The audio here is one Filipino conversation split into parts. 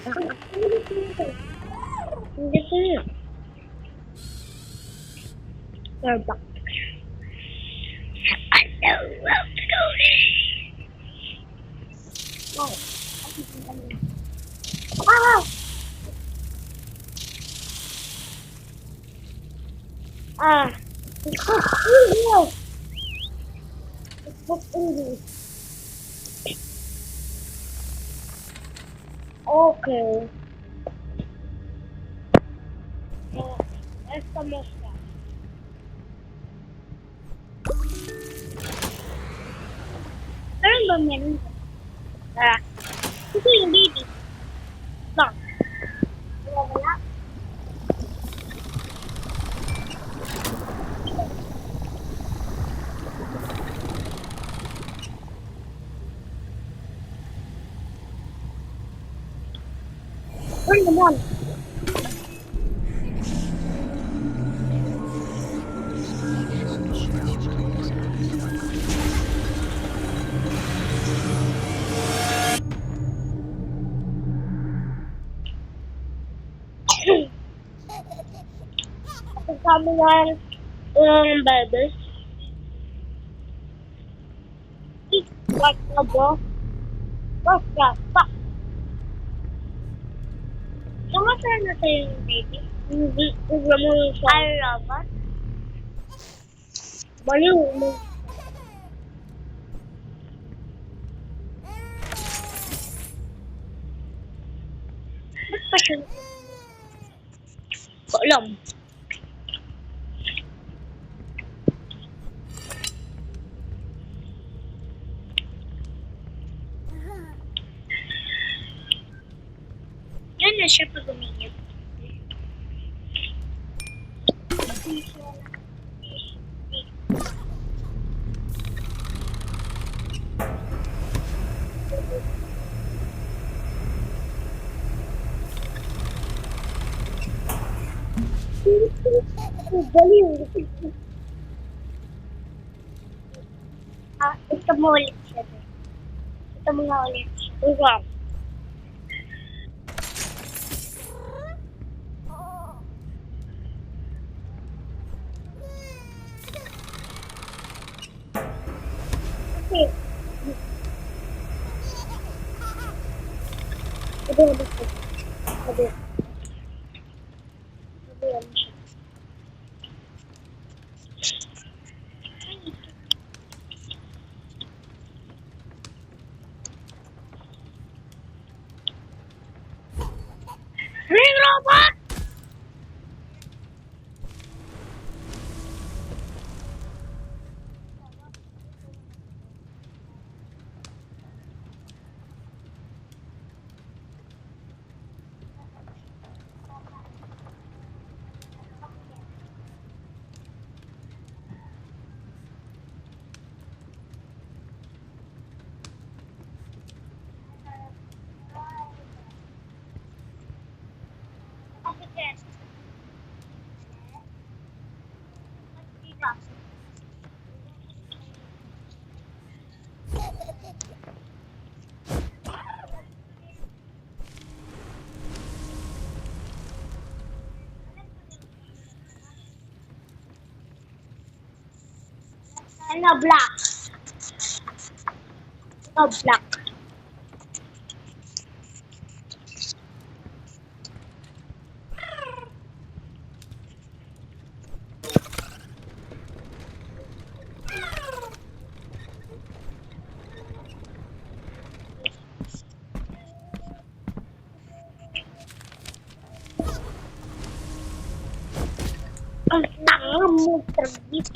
Hindi ko yun. Starbucks. Oh. Ah! Ah. Okay. Estamos ya. Meron ba meron? Tara. Ito yung baby. Lang. Wala. Ano naman? Kasama yan baby. What na ba? What's that? Stop. Kamasaya na tayo yung baby. Hindi. Huwag mo siya. Ay, robot? Baliw mo. Ba't pa siya? Ko alam. Yan na siya pag umiyak. Baliw. Ito mo ulit siya. Ito mo nga ulit siya. Wow. Okay. Ito siya. Ito. Ito yan siya. Ring robot! Ano, black? Oh, black. Ang tanga mo, trabit.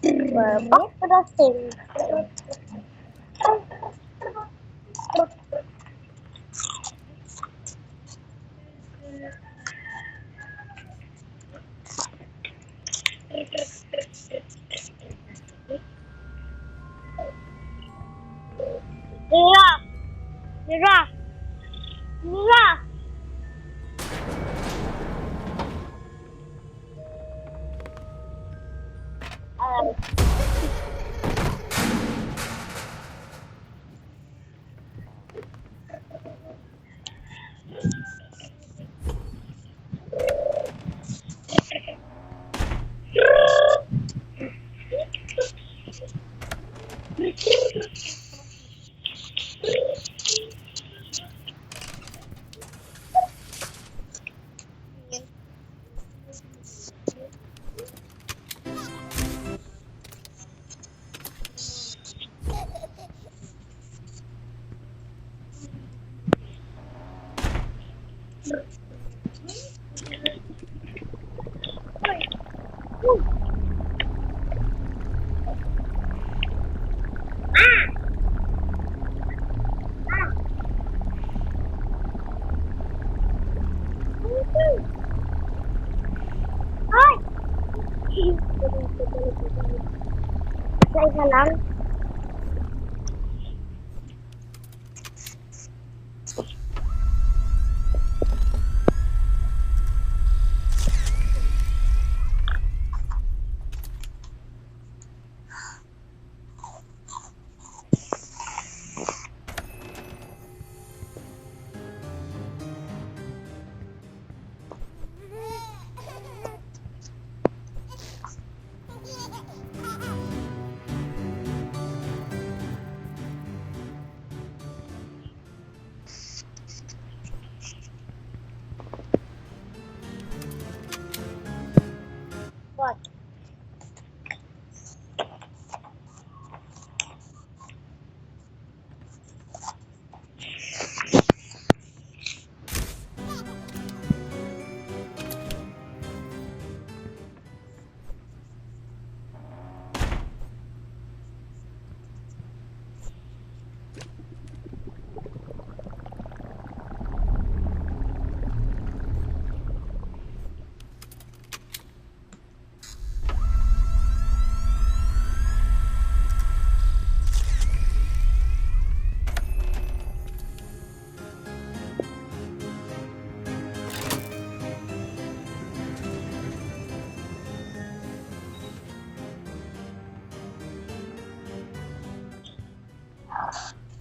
We're back to the same. Mira! Mira! Mira! Ay! Isa lang. What?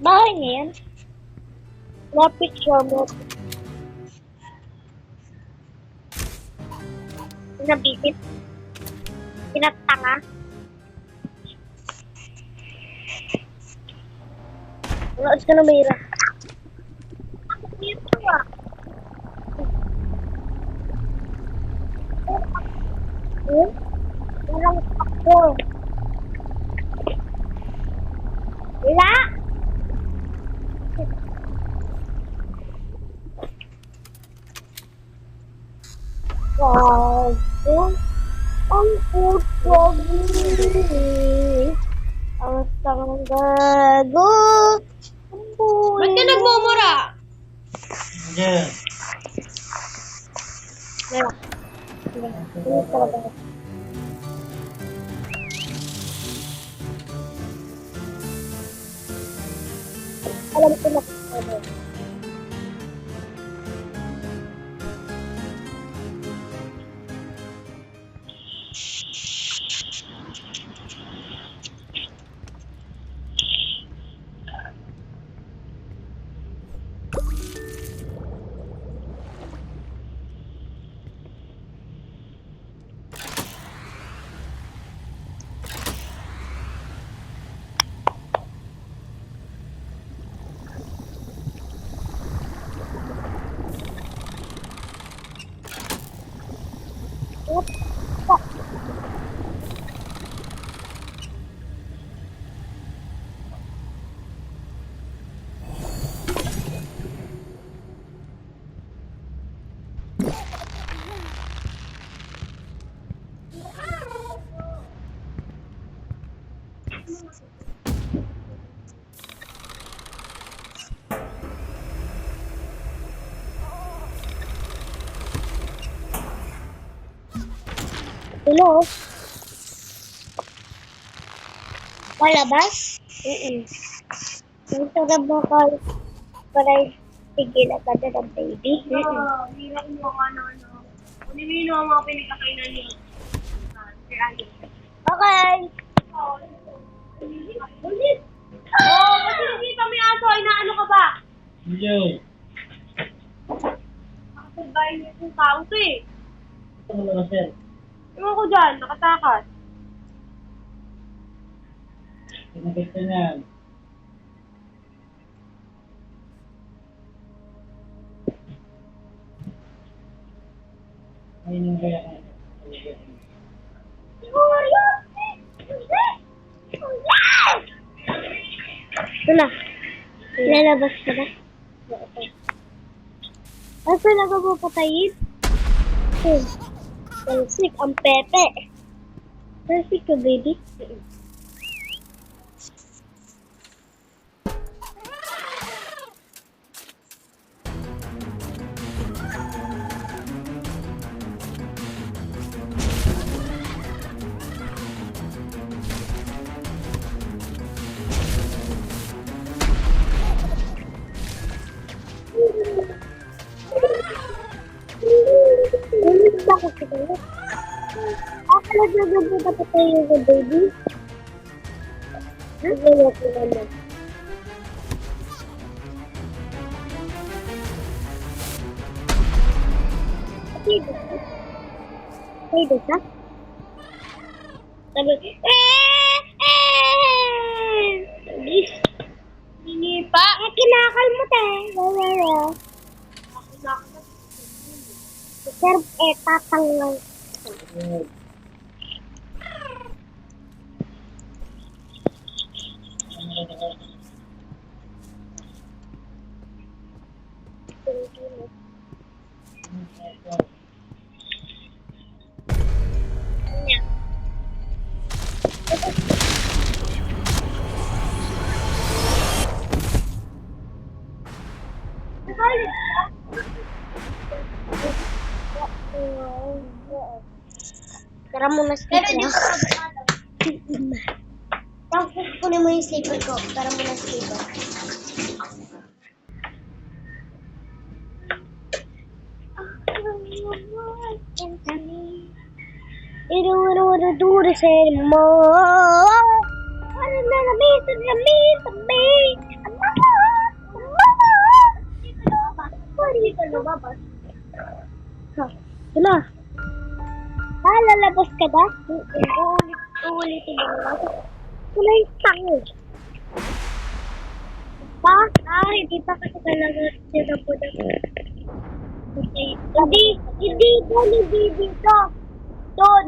Bahay niya yan. Lapit siya mo. Pinabisit. Pinatanga. Manood ka na, Mayra. Dito ah. Walang ako. Wala. Wow. Ang puto ni. Ang sanggado. Ang buhay. Ba't ka nagmumura? Yeah. Wala. Hindi talaga. Alam ko na kung ano. Tulo. Palabas? Ang sarap mo para tigil agad ng baby. Hindi na kumuha ka na ano. Hindi mo yung mga pinagkakainan niyo. Okay. Ulit! Oo, kasi hindi kami aso. Inaano ka ba? Diyan. Nakasabay niyo yung tao to eh. Ito mo lang, sir. Ewan ko dyan, nakatakas. Pinagit ka niyan. Ayun yung kaya ka. Ito na. Lalabas ka na. Ano talaga mo patayin? Talsik ang pepe. Talsik ka, baby. Bakit ka na? Talaga mo na patayin ka, baby? Wala ko naman. Pwede ka? Sabi, Hindi pa. kinakal mo tayo. Sir, tatanggal. Tara muna slipper. Tapos kunin mo yung slipper ko. Tara muna slipper. I don't wanna do this anymore. Wanna meet me. Wala. Lalabas ka ba? Uulitin mo na. Wala yung tango. Hindi pa kasi talaga sila po na. Hindi dito. Doon.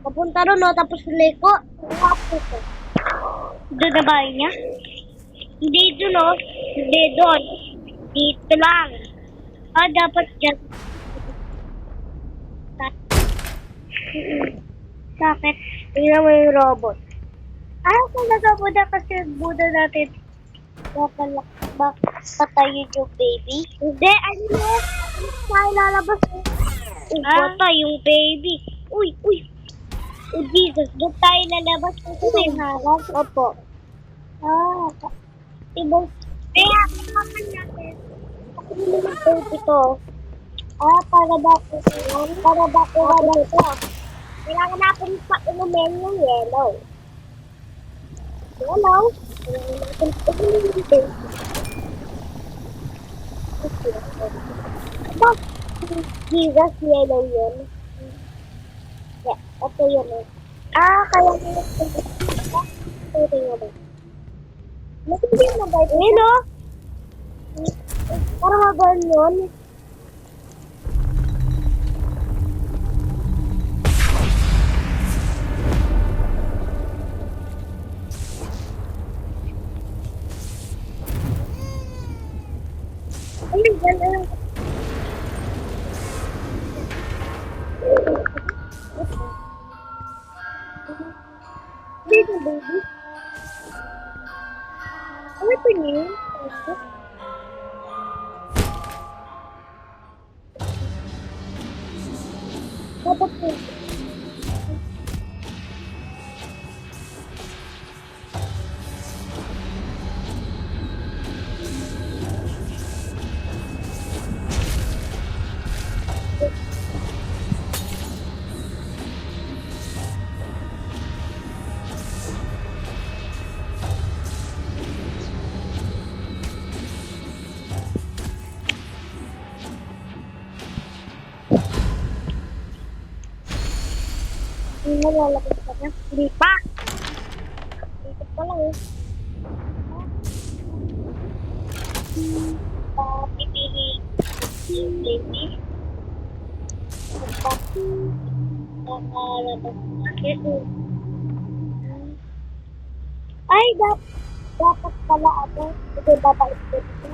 Papunta ron, no? Tapos liko. Doon na bahay niya? Hindi doon, no? Hindi doon. Dito lang. Dapat dyan. Bakit? Tingnan mo yung robot. Kung nagabuda kasi buda natin. Patayin yung baby. Hindi, ano yun? Tayo lalabas. Bata yung baby. Uy. Oh, Jesus, doon tayo lalabas kasi may harap. Opo. Ibang. Kaya, kapan natin. Ako naman yung baby to. Para ba ko ito? Kailangan natin pa inumin yung yellow. Yellow? Kailangan natin pa inumin yung baby. Jesus, yellow yun. Yeah, ito yun eh. Kaya nyo ito yun eh. Hindi mo ba ito? Yun o? Para magal yun. Ay, gano'n. Dito, baby. Ano ito niyo? Dapat po. Ano, lalabas ka na? Hindi pa. Dito pa lang eh. Pipili. Baby. Nakalabas na. Ay, dapat pala ako. Kasi babalik ko dito.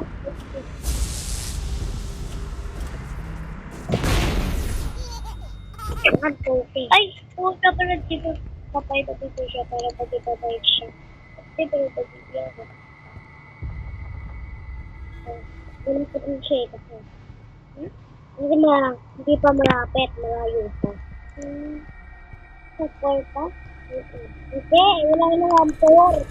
Ay, pumunta pala dito. Papay pa dito siya para pag-ibabalik siya. Kasi pero pag-ibig ako. Ganun ko din siya kasi. Hindi pa malapit. Malayo pa. Sa pa? Hindi, wala na ang power.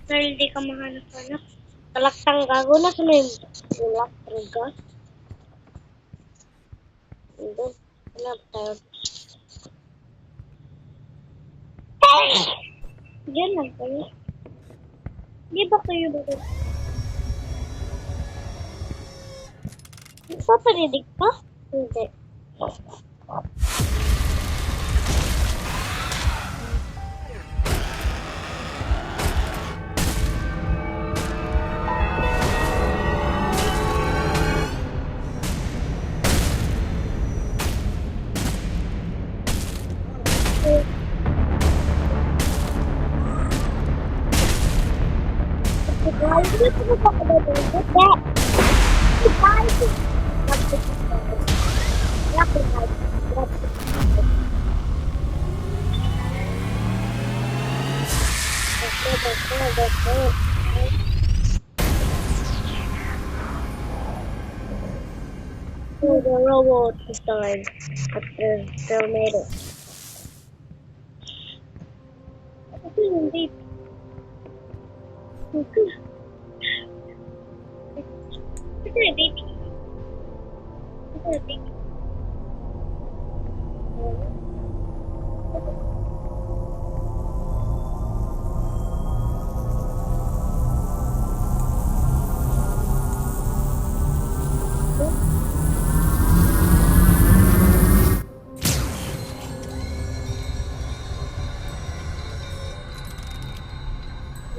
Dahil di ka mahanap-hanap. Talaktang gago na sa may bulak, gas. Doon, hanap tayo. Diyan lang kayo. Di ba kayo ba? Paparinig ka? Hindi. The robot is died after tornado. Ito yung baby. Ito yung baby. Ito yung baby.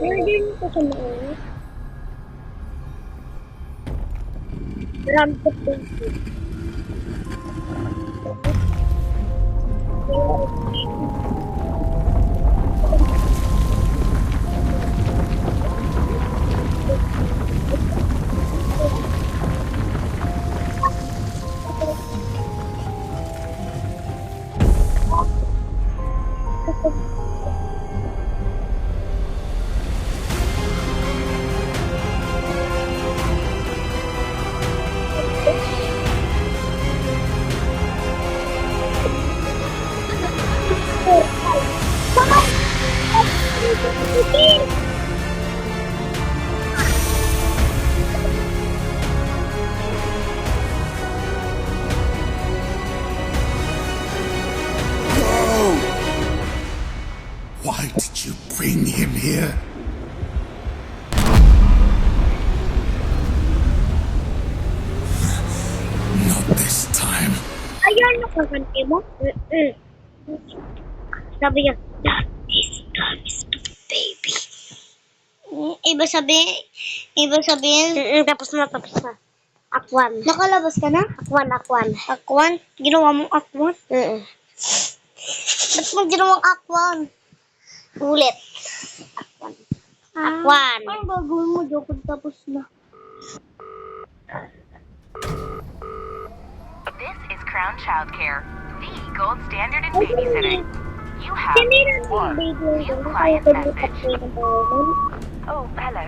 Meron ko sa mga ramp of baby. bring him here. Not this time. Ayan, nakakanti mo? Sabi niya, that is baby. Iba sabihin, tapos na. Akwan. Nakalabas ka na? Akwan. Akwan? Ginawa mong akwan? Ba't mo ginawang akwan? Ulit. Akwan. Parang gagawin mo, Joko, tapos na. This is Crown Childcare, the gold standard in babysitting. You have one new client message. Oh, hello.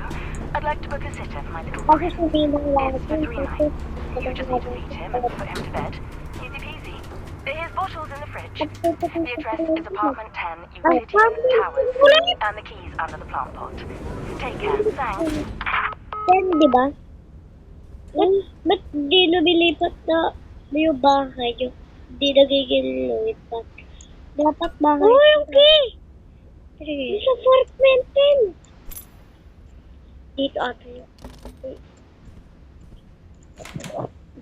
I'd like to book a sitter for my little Kasi boy. sabihin ng lang. It's for 3 nights. You just need to feed him and put him to bed. Easy peasy. His bottle's in the fridge. The address is apartment 10, Utility Towers, and the keys under the plant pot. Take care. Thanks. Yan, di ba? Ba't di lumilipat na yung bahay nyo? Di nagiging lumipat. Dapat bahay. Oh, okay! Sa apartment 10. Dito ata yun.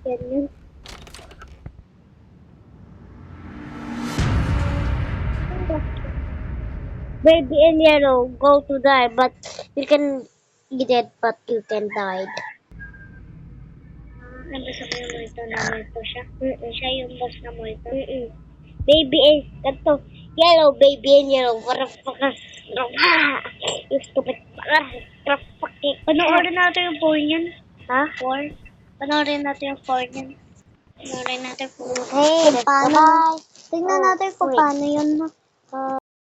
Ganyan. Baby in yellow, go to die, but you can be dead, but you can die. Nabasa ko yung multo na multo siya? Siya yung boss na multo. Baby in, ganito, yellow, baby in yellow, you stupid, panoorin natin yung porn yan. Ha? Porn? Panoorin natin yung porn yan. Panoorin natin kung paano. Tingnan natin kung paano yun.